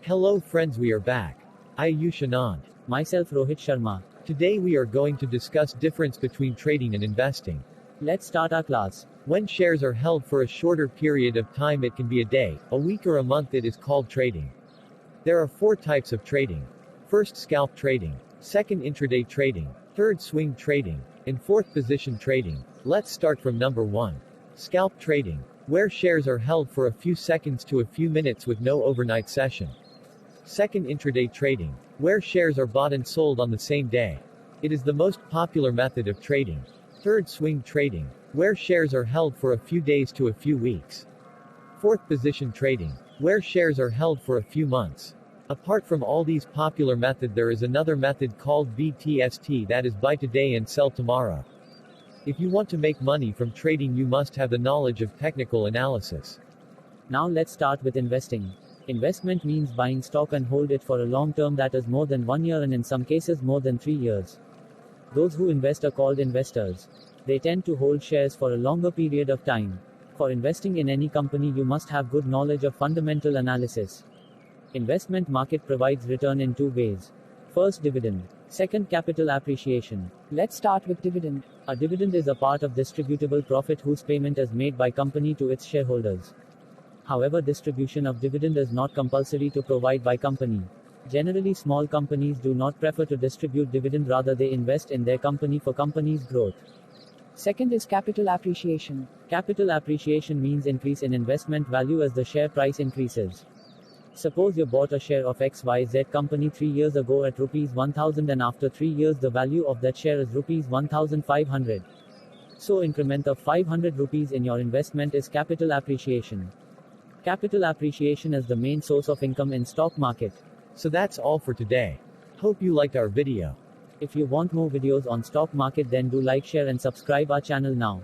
Hello friends, we are back. I Ayush Anand. Myself Rohit Sharma. Today we are going to discuss difference between trading and investing. Let's start our class. When shares are held for a shorter period of time, it can be a day, a week or a month, it is called trading. There are 4 types of trading. First, scalp trading. Second, intraday trading. Third, swing trading. And fourth, position trading. Let's start from number 1. Scalp trading, where shares are held for a few seconds to a few minutes with no overnight session. Second, intraday trading, where shares are bought and sold on the same day. It is the most popular method of trading. Third, swing trading, where shares are held for a few days to a few weeks. Fourth, position trading, where shares are held for a few months. Apart from all these popular methods, there is another method called BTST, that is buy today and sell tomorrow. If you want to make money from trading, you must have the knowledge of technical analysis. Now let's start with investing. Investment means buying stock and hold it for a long term, that is more than 1 year and in some cases more than 3 years. Those who invest are called investors. They tend to hold shares for a longer period of time. For investing in any company, you must have good knowledge of fundamental analysis. Investment market provides return in 2 ways. First, dividend. Second, capital appreciation. Let's start with dividend. A dividend is a part of distributable profit whose payment is made by company to its shareholders. However, distribution of dividend is not compulsory to provide by company. Generally, small companies do not prefer to distribute dividend, rather they invest in their company for company's growth. Second is capital appreciation. Capital appreciation means increase in investment value as the share price increases. Suppose you bought a share of XYZ company 3 years ago at rupees 1000 and after 3 years the value of that share is rupees 1500. So increment of 500 rupees in your investment is capital appreciation. Capital appreciation is the main source of income in stock market. So that's all for today. Hope you liked our video. If you want more videos on stock market, then do like, share and subscribe our channel now.